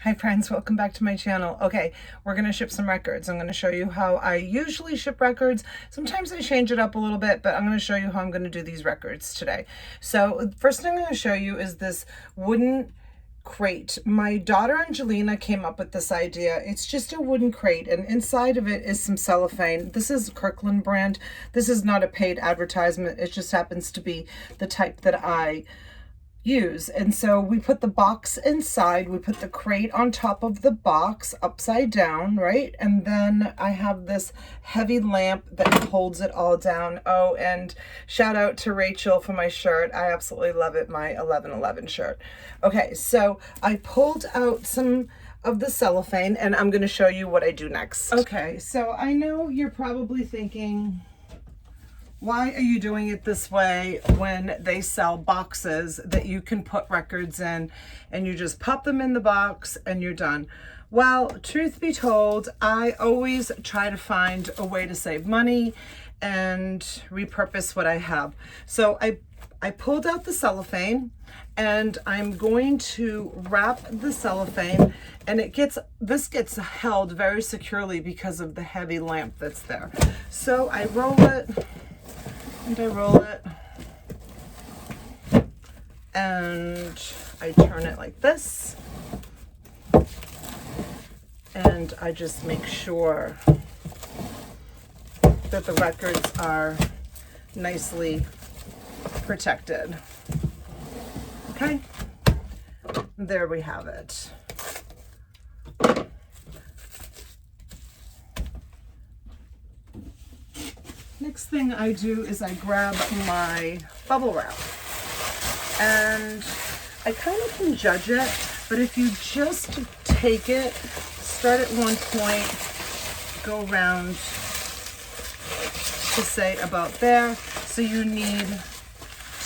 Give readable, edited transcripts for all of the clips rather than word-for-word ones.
Hi friends, welcome back to my channel. Okay, we're going to ship some records. I'm going to show you how I usually ship records. Sometimes I change it up a little bit, but I'm going to show you how I'm going to do these records today. So first thing I'm going to show you is this wooden crate. My daughter Angelina came up with this idea. It's just a wooden crate and inside of it is some cellophane. This is Kirkland brand. This is not a paid advertisement. It just happens to be the type that I use. And so we put the box inside, we put the crate on top of the box upside down, right? And then I have this heavy lamp that holds it all down. Oh, and shout out to Rachel for my shirt. I absolutely love it, my 11/11 shirt. Okay, so I pulled out some of the cellophane and I'm going to show you what I do next. Okay, so I know you're probably thinking, why are you doing it this way when they sell boxes that you can put records in and you just pop them in the box and you're done? Well, truth be told, I always try to find a way to save money and repurpose what I have. So I pulled out the cellophane and I'm going to wrap the cellophane, and this gets held very securely because of the heavy lamp that's there. So I roll it. And I roll it and I turn it like this, and I just make sure that the records are nicely protected. Okay, there we have it. Next thing I do is I grab my bubble wrap, and I kind of can judge it, but if you just take it, start at one point, go around to say about there, so you need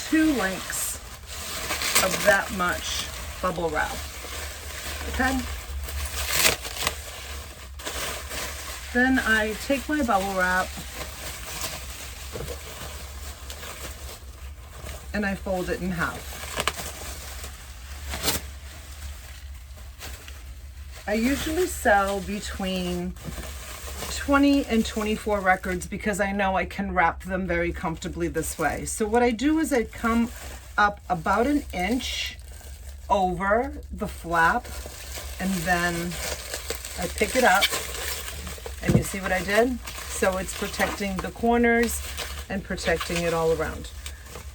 2 lengths of that much bubble wrap, okay? Then I take my bubble wrap and I fold it in half. I usually sell between 20 and 24 records because I know I can wrap them very comfortably this way. So what I do is I come up about 1 inch over the flap, and then I pick it up, and you see what I did? So it's protecting the corners and protecting it all around.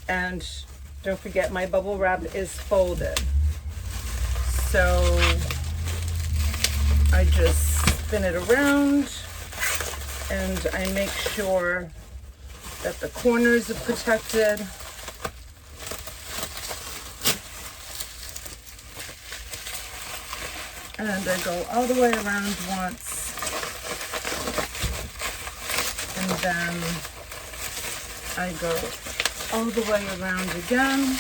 And don't forget, my bubble wrap is folded. So I just spin it around and I make sure that the corners are protected. And I go all the way around once, and then I go all the way around again.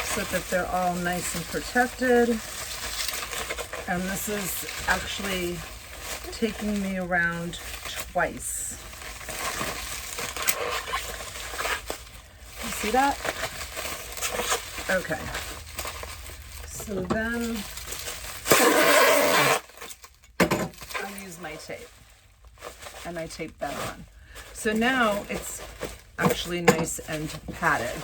So that they're all nice and protected. And this is actually taking me around twice. You see that? Okay. So then I use my tape and I tape that on. So now it's actually nice and padded.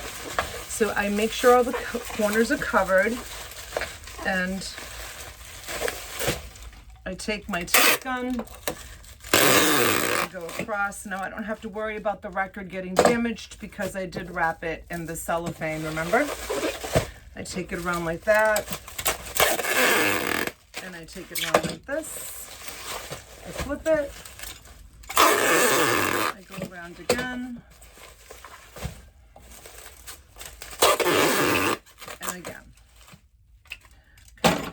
So I make sure all the corners are covered, and I take my tape gun, I go across. Now I don't have to worry about the record getting damaged because I did wrap it in the cellophane, remember? I take it around like that, and I take it around like this. I flip it, I go around again, and again. Okay.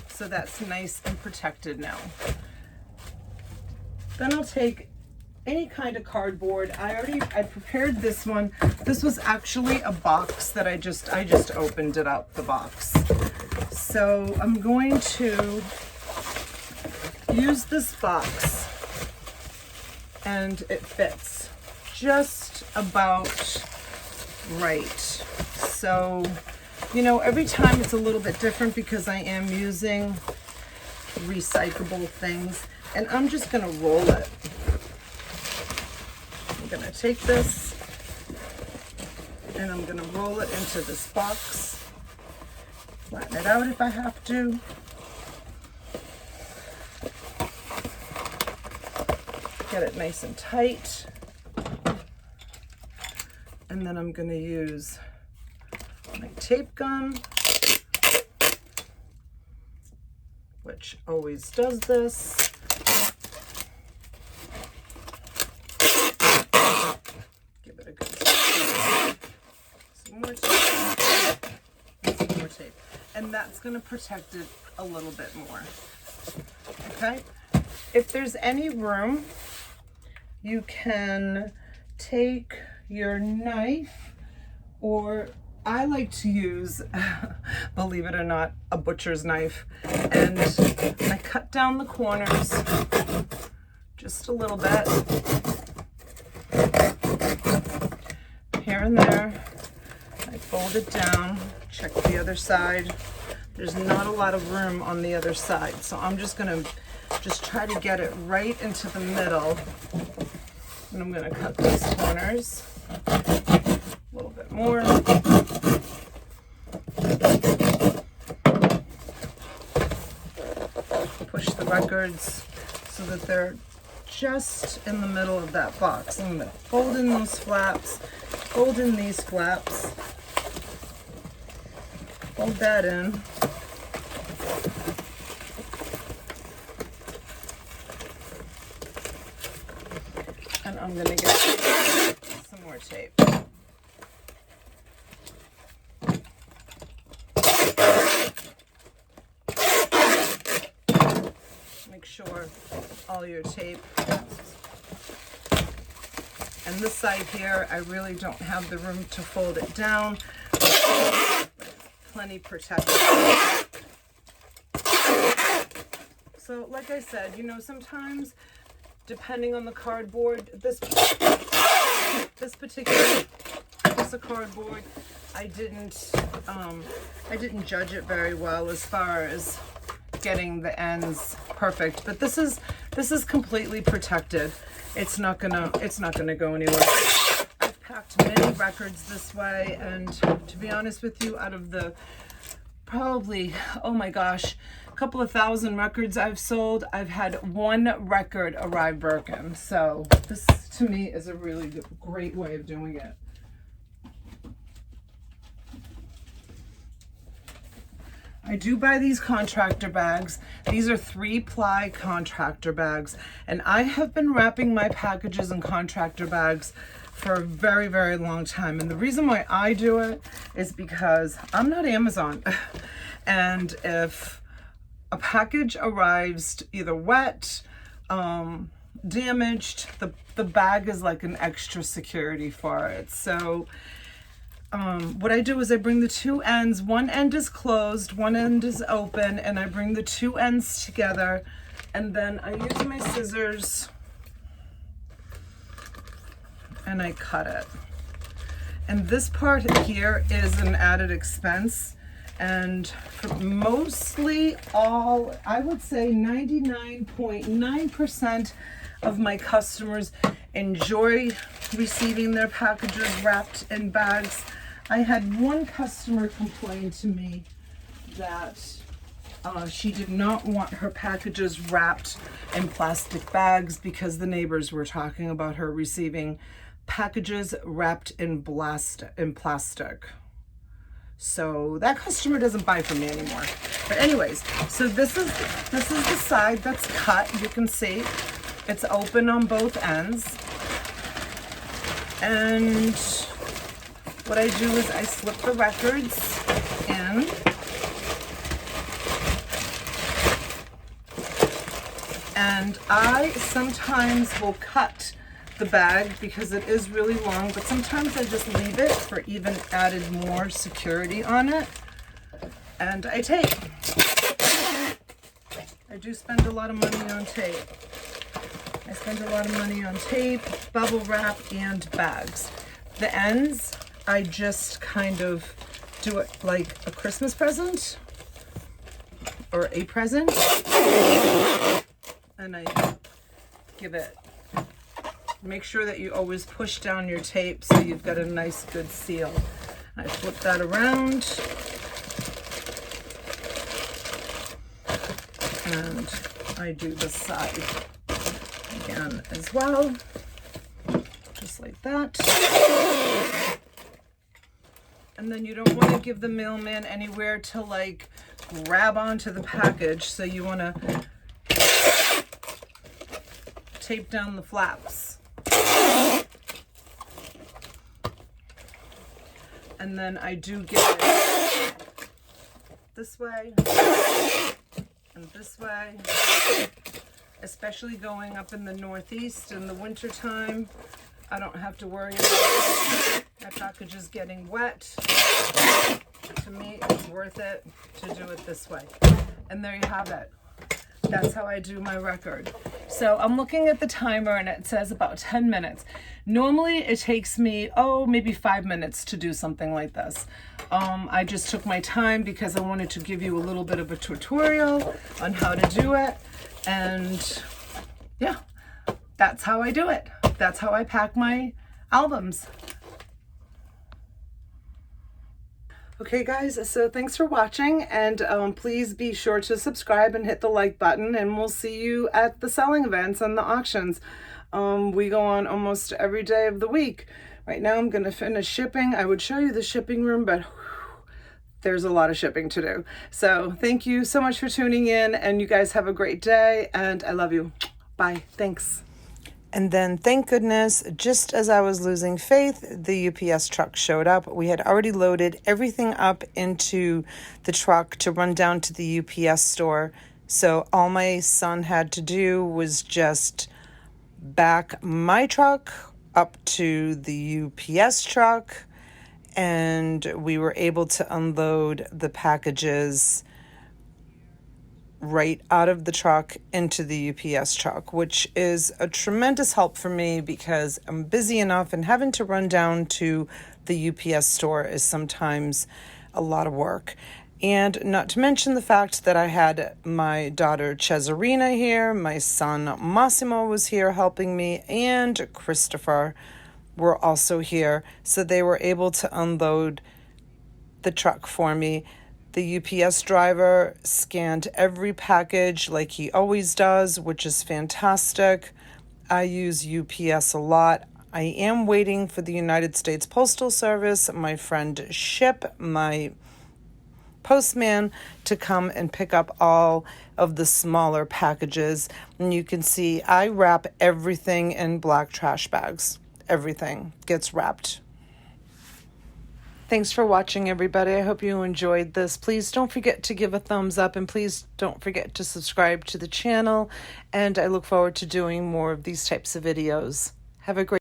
So that's nice and protected now. Then I'll take any kind of cardboard. I prepared this one. This was actually a box that I just opened it up, the box. So I'm going to use this box, and it fits just about right. So, you know, every time it's a little bit different because I am using recyclable things, and I'm just gonna roll it. I'm gonna take this and I'm gonna roll it into this box, flatten it out if I have to. Get it nice and tight. And then I'm gonna use my tape gun, which always does this. Give it a good some more tape, and some more tape. And that's gonna protect it a little bit more, okay? If there's any room, you can take your knife, or I like to use, believe it or not, a butcher's knife, and I cut down the corners just a little bit, here and there. I fold it down, check the other side. There's not a lot of room on the other side, so I'm just gonna try to get it right into the middle, and I'm gonna cut these corners a little bit more. Push the records so that they're just in the middle of that box. I'm gonna fold in those flaps, fold in these flaps, fold that in. And I'm gonna get some more tape. Make sure all your tape. And this side here, I really don't have the room to fold it down. Plenty protected. So like I said, you know, sometimes depending on the cardboard, this particular piece of cardboard, I didn't judge it very well as far as getting the ends perfect. But this is completely protected. It's not gonna go anywhere. I've packed many records this way, and to be honest with you, out of the probably, oh my gosh, a couple of thousand records I've sold, I've had one record arrive broken. So this to me is a really great way of doing it. I do buy these contractor bags. These are 3-ply contractor bags, and I have been wrapping my packages in contractor bags for a very, very long time. And the reason why I do it is because I'm not Amazon. And if a package arrives either wet, damaged, the bag is like an extra security for it. So what I do is I bring the two ends, one end is closed, one end is open, and I bring the two ends together, and then I use my scissors and I cut it. And this part here is an added expense, and for mostly all, I would say 99.9% of my customers enjoy receiving their packages wrapped in bags. I had one customer complain to me that she did not want her packages wrapped in plastic bags because the neighbors were talking about her receiving packages wrapped in plastic. So that customer doesn't buy from me anymore. But anyways, so this is the side that's cut. You can see it's open on both ends. And what I do is I slip the records in. And I sometimes will cut the bag because it is really long, but sometimes I just leave it for even added more security on it. And I tape. I do spend a lot of money on tape. I spend a lot of money on tape, bubble wrap, and bags. The ends, I just kind of do it like a Christmas present or a present. And I give it, make sure that you always push down your tape so you've got a nice good seal. I flip that around. And I do the side again as well, just like that. And then you don't want to give the mailman anywhere to like grab onto the package, so you want to tape down the flaps. And then I do get it this way and this way, especially going up in the Northeast in the winter time. I don't have to worry about my packages getting wet. To me, it's worth it to do it this way. And there you have it. That's how I do my record. So I'm looking at the timer and it says about 10 minutes. Normally it takes me, maybe 5 minutes to do something like this. I just took my time because I wanted to give you a little bit of a tutorial on how to do it. And yeah, that's how I do it. That's how I pack my albums. Okay guys, so thanks for watching, and please be sure to subscribe and hit the like button, and we'll see you at the selling events and the auctions. We go on almost every day of the week. Right now I'm going to finish shipping. I would show you the shipping room, but there's a lot of shipping to do. So thank you so much for tuning in, and you guys have a great day, and I love you. Bye. Thanks. And then, thank goodness, just as I was losing faith, the UPS truck showed up. We had already loaded everything up into the truck to run down to the UPS store. So all my son had to do was just back my truck up to the UPS truck, and we were able to unload the packages right out of the truck into the UPS truck, which is a tremendous help for me because I'm busy enough, and having to run down to the UPS store is sometimes a lot of work. And not to mention the fact that I had my daughter Cesarina here, my son Massimo was here helping me, and Christopher were also here. So they were able to unload the truck for me. The UPS driver scanned every package like he always does, which is fantastic. I use UPS a lot. I am waiting for the United States Postal Service, my friend Ship, my postman, to come and pick up all of the smaller packages. And you can see I wrap everything in black trash bags. Everything gets wrapped. Thanks for watching, everybody. I hope you enjoyed this. Please don't forget to give a thumbs up, and please don't forget to subscribe to the channel. And I look forward to doing more of these types of videos. Have a great